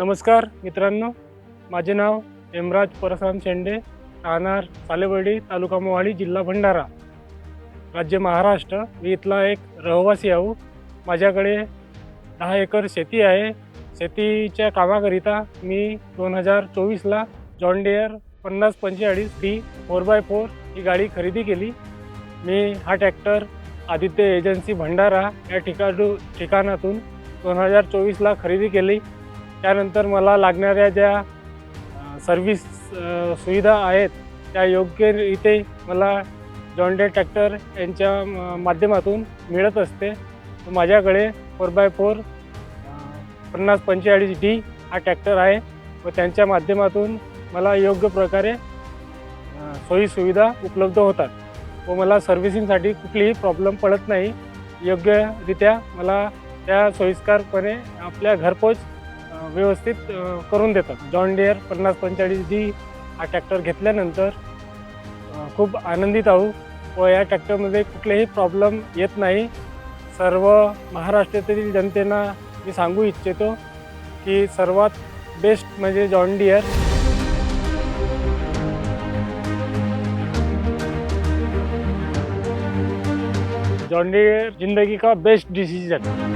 नमस्कार मित्रांनो, माझे नाव हेमराज परसराम शेंडे, राहणार सालेबर्डी, तालुका मोहाली, जिल्हा भंडारा, राज्य महाराष्ट्र. मी इथला एक रहिवासी आहो. माझ्याकडे 10 एकर शेती आहे. शेतीच्या कामाकरिता मी 2024ला जॉन डियर 5045D 4x4 ही गाडी खरेदी केली. मी हा ट्रॅक्टर आदित्य एजन्सी भंडारा या ठिकाणातून 2024ला खरेदी केली. त्यानंतर मला लागणाऱ्या ज्या सर्व्हिस सुविधा आहेत त्या योग्यरीते मला जॉन डियर ट्रॅक्टर यांच्या माध्यमातून मिळत असते. माझ्याकडे 4x4 5045D हा ट्रॅक्टर आहे व त्यांच्या माध्यमातून मला योग्य प्रकारे सोयीसुविधा उपलब्ध होतात व मला सर्व्हिसिंगसाठी कुठलीही प्रॉब्लेम पडत नाही. योग्यरित्या मला त्या सोयीस्करपणे आपल्या घरपोच व्यवस्थित करून देतात. जॉन डियर 5045D हा ट्रॅक्टर घेतल्यानंतर खूप आनंदित आहो व या ट्रॅक्टरमध्ये कुठलेही प्रॉब्लेम येत नाही. सर्व महाराष्ट्रातील जनतेला मी सांगू इच्छितो की सर्वात बेस्ट म्हणजे जॉन डियर. जॉन डियर जिंदगी का बेस्ट डिसीजन.